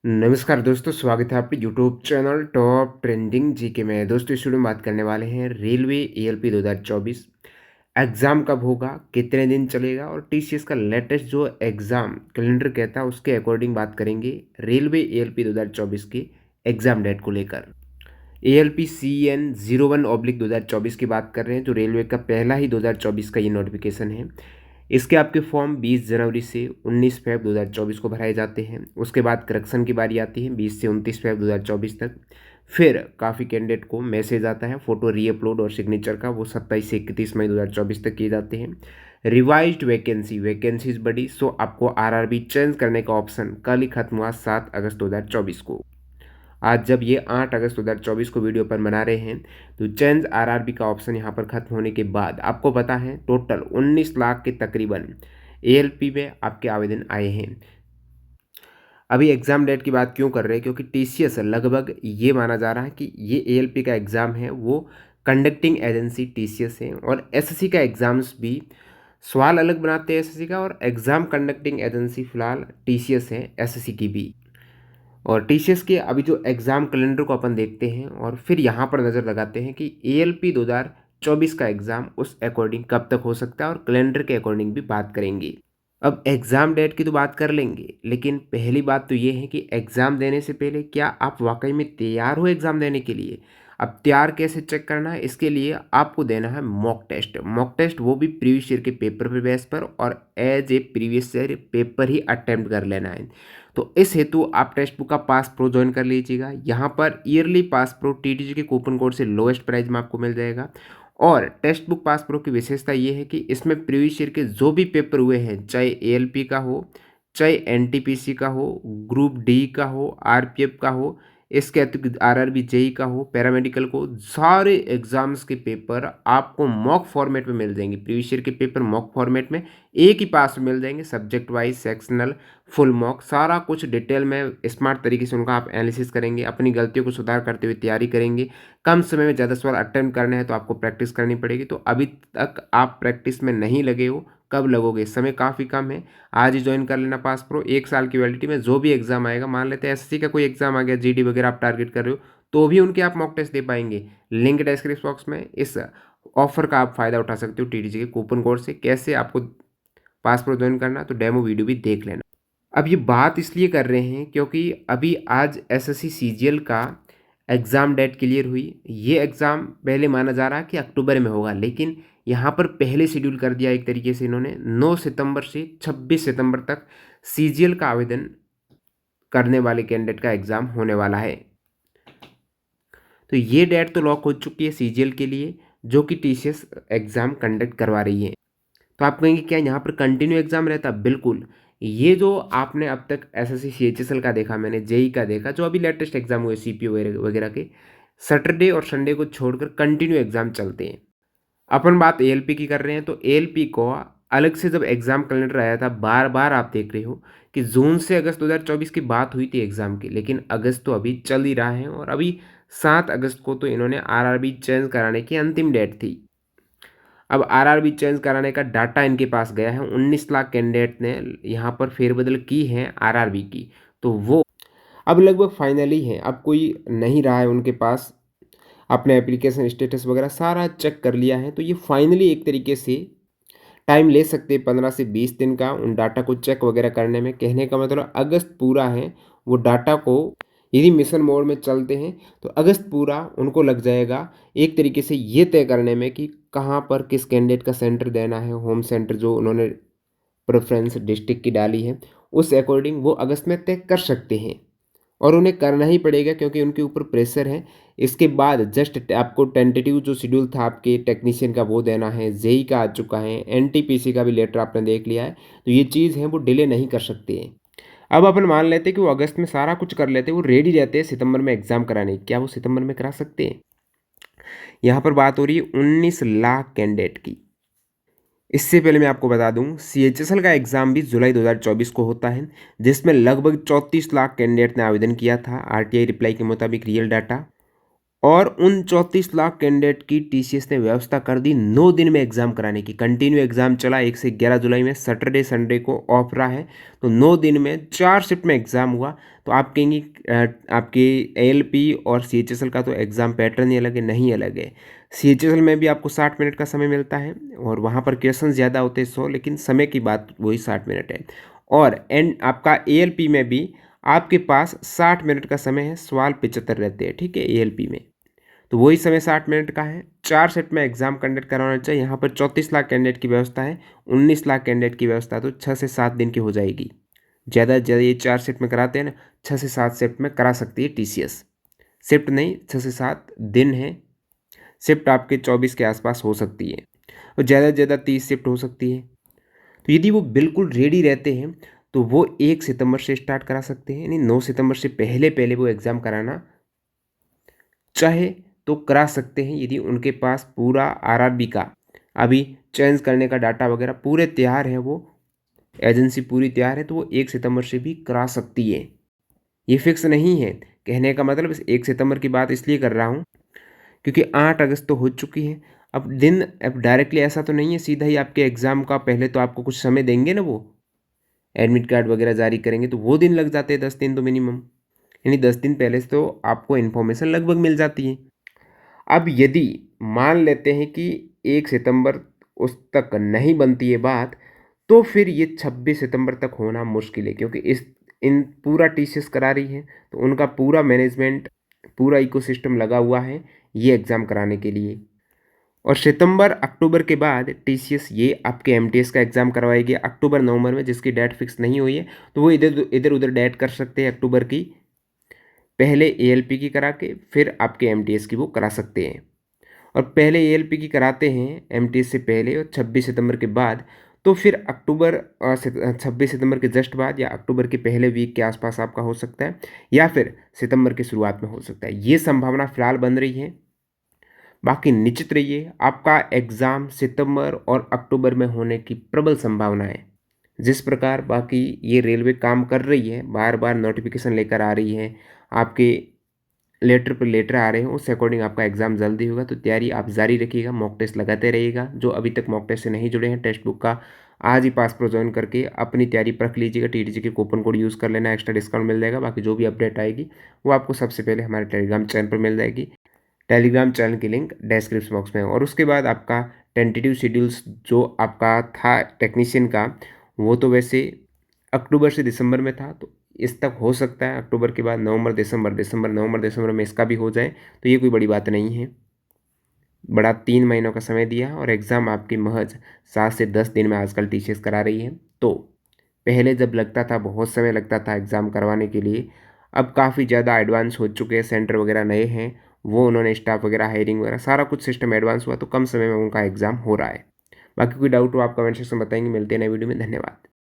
नमस्कार दोस्तों, स्वागत है आपके YouTube channel top trending GK में। दोस्तों इस वीडियो में बात करने वाले हैं रेलवे एएलपी 2024 एग्ज़ाम कब होगा, कितने दिन चलेगा और टीसीएस का लेटेस्ट जो एग्ज़ाम कैलेंडर कहता है उसके अकॉर्डिंग बात करेंगे रेलवे एएलपी 2024 के एग्ज़ाम डेट को लेकर। एएलपी CN 01/2024 की बात कर रहे हैं, जो रेलवे का पहला ही 2024 का ये नोटिफिकेशन है। इसके आपके फॉर्म 20 जनवरी से 19 फरवरी 2024 को भराए जाते हैं। उसके बाद करेक्शन की बारी आती है 20 से 29 फरवरी 2024 तक। फिर काफ़ी कैंडिडेट को मैसेज आता है फ़ोटो रीअपलोड और सिग्नेचर का, वो 27 से 31 मई 2024 तक किए जाते हैं। रिवाइज्ड वैकेंसीज बढ़ी, सो आपको आरआरबी चेंज करने का ऑप्शन कल ही खत्म हुआ 7 अगस्त 2024 को। आज जब ये 8 अगस्त 2024 को वीडियो पर बना रहे हैं, तो चेंज आरआरबी का ऑप्शन यहाँ पर खत्म होने के बाद आपको पता है टोटल 19 लाख के तकरीबन एएलपी में आपके आवेदन आए हैं। अभी एग्ज़ाम डेट की बात क्यों कर रहे हैं, क्योंकि टीसीएस लगभग ये माना जा रहा है कि ये एएलपी का एग्ज़ाम है वो कंडक्टिंग एजेंसी टीसीएस है, और एसएससी का एग्ज़ाम्स भी सवाल अलग बनाते हैं एसएससी का, और एग्ज़ाम कंडक्टिंग एजेंसी फ़िलहाल टीसीएस है एसएससी की भी। और टीसीएस के अभी जो एग्ज़ाम कैलेंडर को अपन देखते हैं और फिर यहाँ पर नज़र लगाते हैं कि एएलपी 2024 का एग्ज़ाम उस अकॉर्डिंग कब तक हो सकता है, और कैलेंडर के अकॉर्डिंग भी बात करेंगे। अब एग्ज़ाम डेट की तो बात कर लेंगे, लेकिन पहली बात तो ये है कि एग्ज़ाम देने से पहले क्या आप वाकई में तैयार हो एग्ज़ाम देने के लिए। अब तैयार कैसे चेक करना है, इसके लिए आपको देना है मॉक टेस्ट। मॉक टेस्ट वो भी प्रीवियस ईयर के पेपर पे बेस पर, और as a previous year paper ही अटेम्प्ट कर लेना है। तो इस हेतु आप टेस्ट बुक का पास प्रो ज्वाइन कर लीजिएगा। यहाँ पर ईयरली पास प्रो टीटीजी के कूपन कोड से लोएस्ट प्राइस में आपको मिल जाएगा। और टेक्स्ट बुक पास प्रो की विशेषता ये है कि इसमें प्रीवियस ईयर के जो भी पेपर हुए हैं, चाहे एएलपी का हो, चाहे एनटीपीसी का हो, ग्रुप डी का हो, आरपीएफ का हो, इसके अतिरिक्त आरआरबी जेई का हो, पैरामेडिकल को, सारे एग्जाम्स के पेपर आपको मॉक फॉर्मेट में मिल जाएंगे। प्रीवियस ईयर के पेपर मॉक फॉर्मेट में एक ही पास में मिल जाएंगे, subject wise, sectional, full mock, सारा कुछ डिटेल में स्मार्ट तरीके से उनका आप एनालिसिस करेंगे, अपनी गलतियों को सुधार करते हुए तैयारी करेंगे। कम समय में ज़्यादा सवाल अटेम्प्ट करने हैं तो आपको प्रैक्टिस करनी पड़ेगी। तो अभी तक आप प्रैक्टिस में नहीं लगे हो, कब लगोगे, समय काफ़ी कम है। आज ही ज्वाइन कर लेना पास प्रो। 1 साल की वैलिडिटी में जो भी एग्जाम आएगा, मान लेते हैं एसएससी का कोई एग्जाम आ गया, जीडी वगैरह आप टारगेट कर रहे हो, तो भी उनके आप मॉक टेस्ट दे पाएंगे। लिंक डिस्क्रिप्शन बॉक्स में, इस ऑफर का आप फायदा उठा सकते हो टीटीजी के कूपन कोड से। कैसे आपको पास प्रो ज्वाइन करना, तो डेमो वीडियो भी देख लेना। अब ये बात इसलिए कर रहे हैं क्योंकि अभी आज एसएससी सीजीएल का एग्ज़ाम डेट क्लियर हुई। ये एग्ज़ाम पहले माना जा रहा है कि अक्टूबर में होगा, लेकिन यहाँ पर पहले शेड्यूल कर दिया एक तरीके से इन्होंने। 9 सितंबर से 26 सितंबर तक सीजीएल का आवेदन करने वाले कैंडिडेट का एग्ज़ाम होने वाला है। तो ये डेट तो लॉक हो चुकी है सीजीएल के लिए, जो कि टीसीएस एग्ज़ाम कंडक्ट करवा रही है। तो आप कहेंगे क्या यहाँ पर कंटिन्यू एग्जाम रहता? बिल्कुल। ये जो आपने अब तक एसएससी सीएचएसएल का देखा, मैंने जेई का देखा, जो अभी लेटेस्ट एग्जाम हुए सीपीओ वगैरह के, सैटरडे और संडे को छोड़कर कंटिन्यू एग्जाम चलते हैं। अपन बात एएलपी की कर रहे हैं, तो एएलपी को अलग से जब एग्जाम कैलेंडर आया था, बार बार आप देख रहे हो कि जून से अगस्त 2024 की बात हुई थी एग्जाम की, लेकिन अगस्त तो अभी चल ही रहा है। और अभी 7 अगस्त को तो इन्होंने आरआरबी चेंज कराने की अंतिम डेट थी। अब आरआरबी चेंज कराने का डाटा इनके पास गया है। 19 लाख कैंडिडेट ने यहाँ पर फेरबदल की है आरआरबी की, तो वो अब लगभग फाइनली है। अब कोई नहीं रहा है उनके पास, अपने एप्लीकेशन स्टेटस वगैरह सारा चेक कर लिया है। तो ये फाइनली एक तरीके से टाइम ले सकते हैं 15 से 20 दिन का उन डाटा को चेक वगैरह करने में। कहने का मतलब अगस्त पूरा है वो डाटा को, यदि मिशन मोड में चलते हैं तो अगस्त पूरा उनको लग जाएगा एक तरीके से ये तय करने में कि कहाँ पर किस कैंडिडेट का सेंटर देना है। होम सेंटर जो उन्होंने प्रेफरेंस डिस्ट्रिक्ट की डाली है, उस अकॉर्डिंग वो अगस्त में तय कर सकते हैं, और उन्हें करना ही पड़ेगा क्योंकि उनके ऊपर प्रेशर है। इसके बाद जस्ट आपको टेंटेटिव जो शेड्यूल था आपके टेक्नीशियन का वो देना है, जेई का आ चुका है, एनटीपीसी का भी लेटर आपने देख लिया है। तो ये चीज़ है वो डिले नहीं कर सकते हैं। अब अपन मान लेते हैं कि वो अगस्त में सारा कुछ कर लेते हैं, वो रेडी रहते हैं सितंबर में एग्जाम कराने की। क्या वो सितंबर में करा सकते हैं? यहाँ पर बात हो रही है 19 लाख कैंडिडेट की। इससे पहले मैं आपको बता दूं, सीएचएसएल का एग्ज़ाम भी जुलाई 2024 को होता है, जिसमें लगभग 34 लाख कैंडिडेट ने आवेदन किया था आरटीआई रिप्लाई के मुताबिक रियल डाटा। और उन 34 लाख कैंडिडेट की टीसीएस ने व्यवस्था कर दी 9 दिन में एग्ज़ाम कराने की। कंटिन्यू एग्ज़ाम चला 1 से 11 जुलाई में, सैटरडे संडे को ऑफ रहा है, तो 9 दिन में 4 शिफ्ट में एग्ज़ाम हुआ। तो आप कहेंगी आपके एएलपी और सीएचएसएल का तो एग्ज़ाम पैटर्न ही अलग है, नहीं अलग है। सीएचएसएल में भी आपको 60 मिनट का समय मिलता है और वहाँ पर क्वेश्चन ज़्यादा होते हैं 100, लेकिन समय की बात वही 60 मिनट है। और आपका एएलपी में भी आपके पास 60 मिनट का समय है, सवाल 75 रहते हैं, ठीक है, एएलपी में। तो वही समय 60 मिनट का है। 4 शिफ्ट में एग्जाम कंडक्ट करवाना चाहिए। यहाँ पर 34 लाख कैंडिडेट की व्यवस्था है, 19 लाख कैंडिडेट की व्यवस्था, तो 6 से 7 दिन की हो जाएगी। ज़्यादा से ज़्यादा ये 4 शिफ्ट में कराते हैं ना, 6 से 7 शिफ्ट में करा सकती है टीसीएस। शिफ्ट नहीं, 6 से 7 दिन है। शिफ्ट आपके 24 के आसपास हो सकती है और ज़्यादा से ज़्यादा 30 शिफ्ट हो सकती है। तो यदि वो बिल्कुल रेडी रहते हैं तो वो 1 सितंबर से स्टार्ट करा सकते हैं, यानी 9 सितंबर से पहले पहले वो एग्ज़ाम कराना चाहे तो करा सकते हैं, यदि उनके पास पूरा आरआरबी का अभी चेंज करने का डाटा वगैरह पूरे तैयार है, वो एजेंसी पूरी तैयार है, तो वो 1 सितंबर से भी करा सकती है। ये फिक्स नहीं है। कहने का मतलब इस 1 सितंबर की बात इसलिए कर रहा हूँ क्योंकि 8 अगस्त तो हो चुकी है। अब डायरेक्टली ऐसा तो नहीं है सीधा ही आपके एग्ज़ाम का, पहले तो आपको कुछ समय देंगे ना, वो एडमिट कार्ड वगैरह जारी करेंगे, तो वो दिन लग जाते हैं 10 दिन तो मिनिमम, यानी 10 दिन पहले से तो आपको इन्फॉर्मेशन लगभग मिल जाती है। अब यदि मान लेते हैं कि 1 सितंबर उस तक नहीं बनती है बात, तो फिर ये 26 सितंबर तक होना मुश्किल है, क्योंकि इस इन पूरा टीसीएस करा रही है, तो उनका पूरा मैनेजमेंट, पूरा इकोसिस्टम लगा हुआ है ये एग्ज़ाम कराने के लिए। और सितंबर अक्टूबर के बाद टीसीएस ये आपके एमटीएस का एग्ज़ाम करवाएगी अक्टूबर नवंबर में, जिसकी डेट फिक्स नहीं हुई है, तो वो इधर इधर उधर डेट कर सकते हैं अक्टूबर की, पहले एएलपी की करा के फिर आपके एमटीएस की वो करा सकते हैं। और पहले एएलपी की कराते हैं एमटीएस से पहले और 26 सितंबर के बाद, तो फिर अक्टूबर 26 सितंबर के जस्ट बाद या अक्टूबर के पहले वीक के आसपास आपका हो सकता है, या फिर सितंबर की शुरुआत में हो सकता है। ये संभावना फिलहाल बन रही है। बाकी निश्चित रहिए, आपका एग्ज़ाम सितंबर और अक्टूबर में होने की प्रबल संभावना है। जिस प्रकार बाकी ये रेलवे काम कर रही है, बार बार नोटिफिकेशन लेकर आ रही है, आपके लेटर पर लेटर आ रहे हैं, उस अकॉर्डिंग आपका एग्ज़ाम जल्दी होगा। तो तैयारी आप जारी रखिएगा, मॉक टेस्ट लगाते रहिएगा। जो अभी तक मॉक टेस्ट से नहीं जुड़े हैं, टेक्स्ट बुक का आज ही पास प्रो ज्वाइन करके अपनी तैयारी परख लीजिएगा। टीटीजी के कूपन कोड यूज़ कर लेना, एक्स्ट्रा डिस्काउंट मिल जाएगा। बाकी जो भी अपडेट आएगी वो आपको सबसे पहले हमारे टेलीग्राम चैनल पर मिल जाएगी। टेलीग्राम चैनल की लिंक डिस्क्रिप्शन बॉक्स में है। और उसके बाद आपका टेंटेटिव शेड्यूल्स जो आपका था टेक्नीशियन का, वो तो वैसे अक्टूबर से दिसंबर में था, तो इस तक हो सकता है अक्टूबर के बाद नवंबर दिसंबर, नवंबर दिसंबर में इसका भी हो जाए, तो ये कोई बड़ी बात नहीं है। बड़ा 3 महीनों का समय दिया और एग्ज़ाम आपकी महज 7 से 10 दिन में आजकल टीचर्स करा रही है। तो पहले जब लगता था, बहुत समय लगता था एग्ज़ाम करवाने के लिए, अब काफ़ी ज़्यादा एडवांस हो चुके हैं, सेंटर वगैरह नए हैं, वो उन्होंने स्टाफ वगैरह हायरिंग वगैरह सारा कुछ सिस्टम एडवांस हुआ, तो कम समय में उनका एग्ज़ाम हो रहा है। बाकी कोई डाउट हो आप कमेंट सेक्शन में बताएंगे। मिलते हैं नए वीडियो में, धन्यवाद।